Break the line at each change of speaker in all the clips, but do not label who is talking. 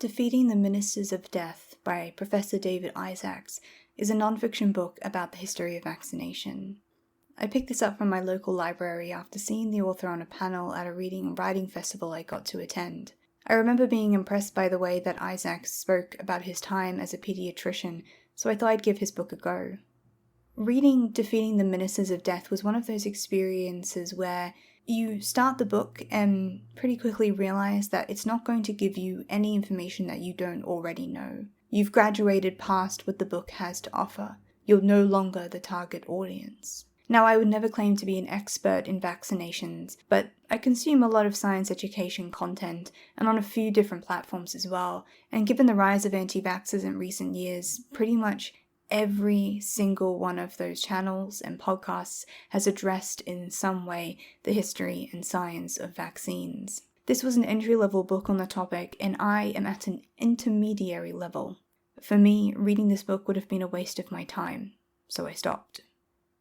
Defeating the Ministers of Death by Prof David Isaacs is a non-fiction book about the history of vaccination. I picked this up from my local library after seeing the author on a panel at a reading and writing festival I got to attend. I remember being impressed by the way that Isaacs spoke about his time as a pediatrician, so I thought I'd give his book a go. Reading Defeating the Ministers of Death was one of those experiences where you start the book and pretty quickly realize that it's not going to give you any information that you don't already know. You've graduated past what the book has to offer. You're no longer the target audience. Now, I would never claim to be an expert in vaccinations, but I consume a lot of science education content and on a few different platforms as well, and given the rise of anti-vaxxers in recent years, pretty much every single one of those channels and podcasts has addressed in some way the history and science of vaccines. This was an entry-level book on the topic, and I am at an intermediary level. For me, reading this book would have been a waste of my time, so I stopped.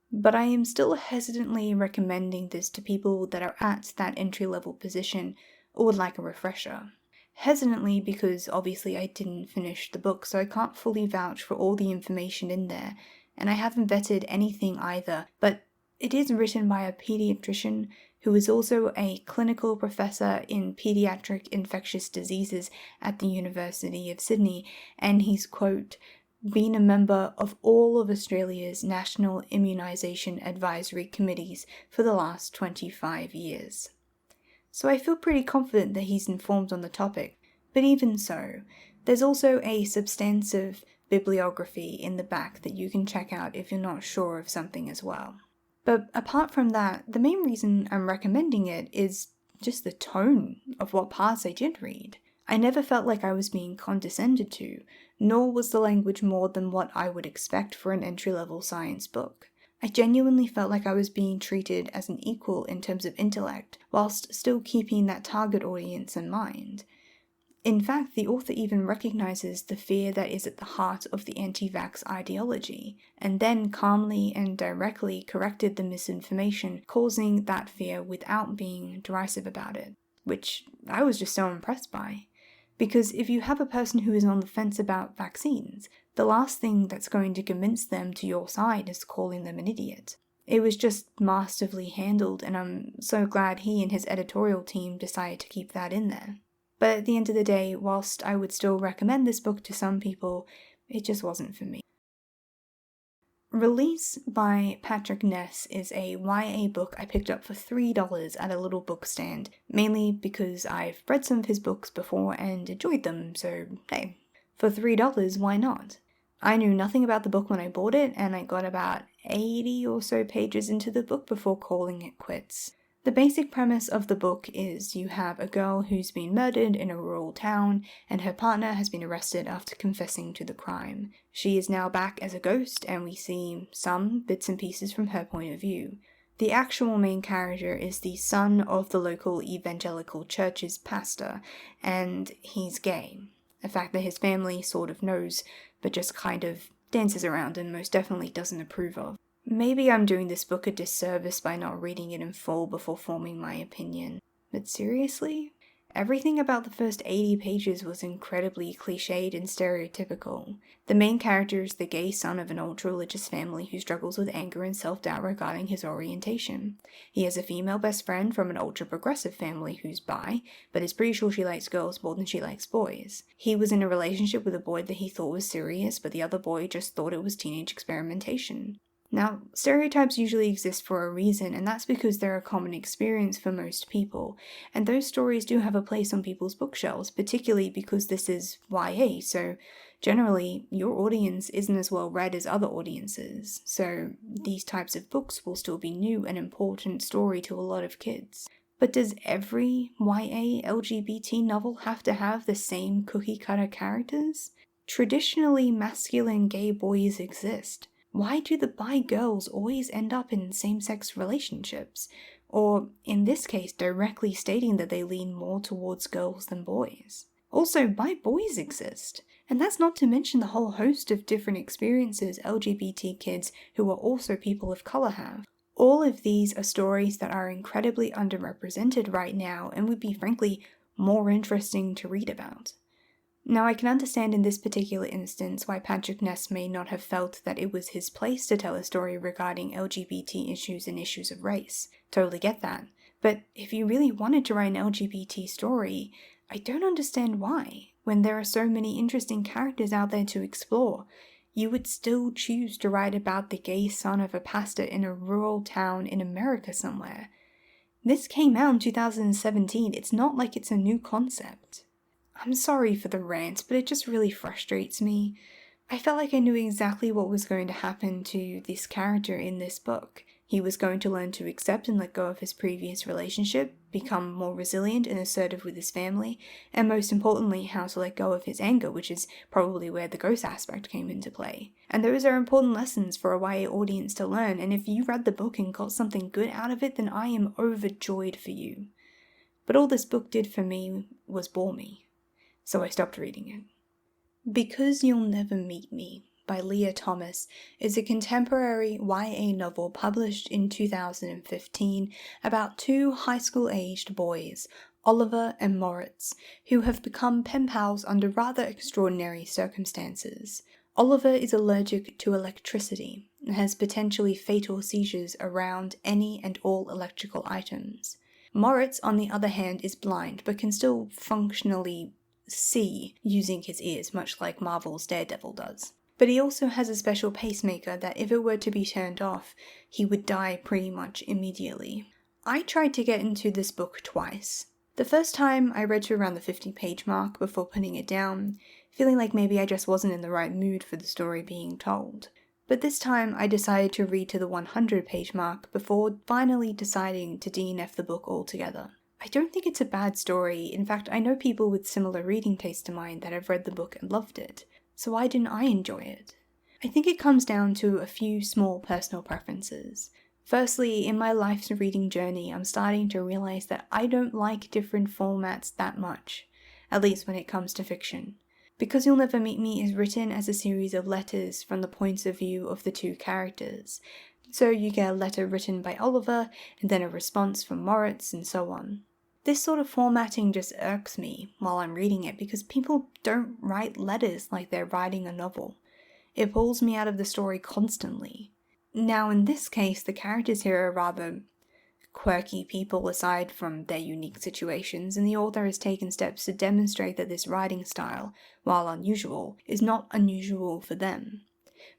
But I am still hesitantly recommending this to people that are at that entry-level position or would like a refresher. Hesitantly because obviously I didn't finish the book, so I can't fully vouch for all the information in there, and I haven't vetted anything either, but it is written by a pediatrician who is also a clinical professor in pediatric infectious diseases at the University of Sydney, and he's, quote, been a member of all of Australia's national immunisation advisory committees for the last 25 years. So I feel pretty confident that he's informed on the topic, but even so, there's also a substantive bibliography in the back that you can check out if you're not sure of something as well. But apart from that, the main reason I'm recommending it is just the tone of what parts I did read. I never felt like I was being condescended to, nor was the language more than what I would expect for an entry-level science book. I genuinely felt like I was being treated as an equal in terms of intellect, whilst still keeping that target audience in mind. In fact, the author even recognizes the fear that is at the heart of the anti-vax ideology, and then calmly and directly corrected the misinformation causing that fear without being derisive about it, which I was just so impressed by. Because if you have a person who is on the fence about vaccines, the last thing that's going to convince them to your side is calling them an idiot. It was just masterfully handled, and I'm so glad he and his editorial team decided to keep that in there. But at the end of the day, whilst I would still recommend this book to some people, it just wasn't for me. Release by Patrick Ness is a YA book I picked up for $3 at a little book stand, mainly because I've read some of his books before and enjoyed them, so hey, for $3, why not? I knew nothing about the book when I bought it, and I got about 80 or so pages into the book before calling it quits. The basic premise of the book is you have a girl who's been murdered in a rural town, and her partner has been arrested after confessing to the crime. She is now back as a ghost, and we see some bits and pieces from her point of view. The actual main character is the son of the local evangelical church's pastor, and he's gay. A fact that his family sort of knows, but just kind of dances around and most definitely doesn't approve of. Maybe I'm doing this book a disservice by not reading it in full before forming my opinion. But seriously? Everything about the first 80 pages was incredibly cliched and stereotypical. The main character is the gay son of an ultra-religious family who struggles with anger and self-doubt regarding his orientation. He has a female best friend from an ultra-progressive family who's bi, but is pretty sure she likes girls more than she likes boys. He was in a relationship with a boy that he thought was serious, but the other boy just thought it was teenage experimentation. Now, stereotypes usually exist for a reason, and that's because they're a common experience for most people, and those stories do have a place on people's bookshelves, particularly because this is YA, so generally your audience isn't as well read as other audiences, so these types of books will still be new and important story to a lot of kids. But does every YA LGBT novel have to have the same cookie-cutter characters? Traditionally masculine gay boys exist. Why do the bi girls always end up in same-sex relationships? Or, in this case, directly stating that they lean more towards girls than boys. Also, bi boys exist. And that's not to mention the whole host of different experiences LGBT kids who are also people of colour have. All of these are stories that are incredibly underrepresented right now and would be, frankly, more interesting to read about. Now, I can understand in this particular instance why Patrick Ness may not have felt that it was his place to tell a story regarding LGBT issues and issues of race. Totally get that. But if you really wanted to write an LGBT story, I don't understand why, when there are so many interesting characters out there to explore, you would still choose to write about the gay son of a pastor in a rural town in America somewhere. This came out in 2017, it's not like it's a new concept. I'm sorry for the rant, but it just really frustrates me. I felt like I knew exactly what was going to happen to this character in this book. He was going to learn to accept and let go of his previous relationship, become more resilient and assertive with his family, and most importantly, how to let go of his anger, which is probably where the ghost aspect came into play. And those are important lessons for a YA audience to learn, and if you read the book and got something good out of it, then I am overjoyed for you. But all this book did for me was bore me. So I stopped reading it. Because You'll Never Meet Me by Leah Thomas is a contemporary YA novel published in 2015 about two high school-aged boys, Oliver and Moritz, who have become pen pals under rather extraordinary circumstances. Oliver is allergic to electricity and has potentially fatal seizures around any and all electrical items. Moritz, on the other hand, is blind but can still functionally see using his ears, much like Marvel's Daredevil does. But he also has a special pacemaker that if it were to be turned off, he would die pretty much immediately. I tried to get into this book twice. The first time I read to around the 50-page mark before putting it down, feeling like maybe I just wasn't in the right mood for the story being told. But this time I decided to read to the 100-page mark before finally deciding to DNF the book altogether. I don't think it's a bad story. In fact, I know people with similar reading taste to mine that have read the book and loved it. So why didn't I enjoy it? I think it comes down to a few small personal preferences. Firstly, in my life's reading journey, I'm starting to realize that I don't like different formats that much, at least when it comes to fiction. Because You'll Never Meet Me is written as a series of letters from the points of view of the two characters. So you get a letter written by Oliver, and then a response from Moritz, and so on. This sort of formatting just irks me while I'm reading it because people don't write letters like they're writing a novel. It pulls me out of the story constantly. Now in this case, the characters here are rather quirky people aside from their unique situations, and the author has taken steps to demonstrate that this writing style, while unusual, is not unusual for them.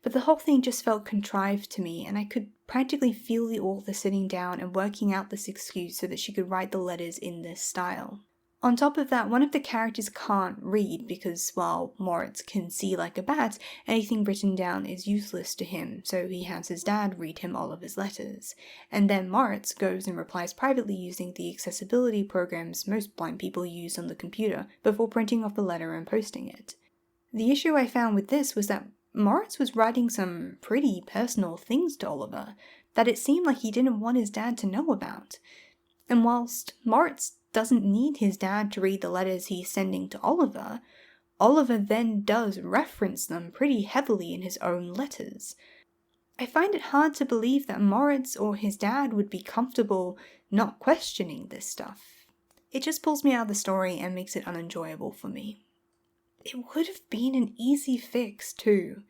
But the whole thing just felt contrived to me, and I could practically feel the author sitting down and working out this excuse so that she could write the letters in this style. On top of that, one of the characters can't read because, while Moritz can see like a bat, anything written down is useless to him, so he has his dad read him all of his letters. And then Moritz goes and replies privately using the accessibility programs most blind people use on the computer before printing off the letter and posting it. The issue I found with this was that Moritz was writing some pretty personal things to Oliver that it seemed like he didn't want his dad to know about. And whilst Moritz doesn't need his dad to read the letters he's sending to Oliver, Oliver then does reference them pretty heavily in his own letters. I find it hard to believe that Moritz or his dad would be comfortable not questioning this stuff. It just pulls me out of the story and makes it unenjoyable for me. It would have been an easy fix too.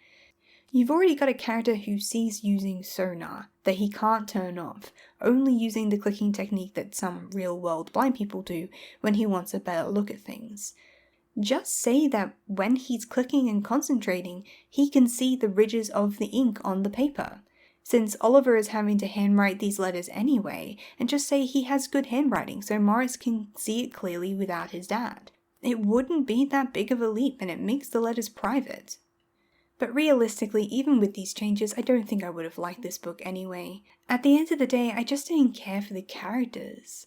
You've already got a character who sees using sonar that he can't turn off, only using the clicking technique that some real-world blind people do when he wants a better look at things. Just say that when he's clicking and concentrating, he can see the ridges of the ink on the paper. Since Oliver is having to handwrite these letters anyway, and just say he has good handwriting so Moritz can see it clearly without his dad. It wouldn't be that big of a leap, and it makes the letters private. But realistically, even with these changes, I don't think I would have liked this book anyway. At the end of the day, I just didn't care for the characters.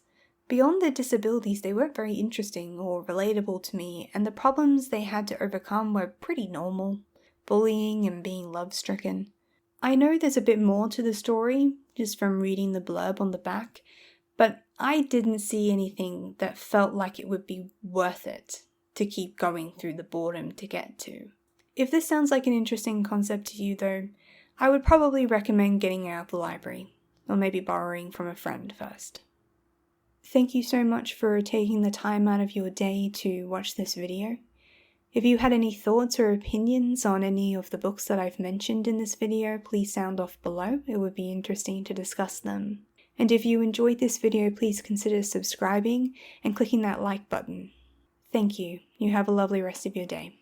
Beyond their disabilities, they weren't very interesting or relatable to me, and the problems they had to overcome were pretty normal. Bullying and being love-stricken. I know there's a bit more to the story, just from reading the blurb on the back, but I didn't see anything that felt like it would be worth it to keep going through the boredom to get to. If this sounds like an interesting concept to you though, I would probably recommend getting out of the library, or maybe borrowing from a friend first. Thank you so much for taking the time out of your day to watch this video. If you had any thoughts or opinions on any of the books that I've mentioned in this video, please sound off below. It would be interesting to discuss them. And if you enjoyed this video, please consider subscribing and clicking that like button. Thank you. You have a lovely rest of your day.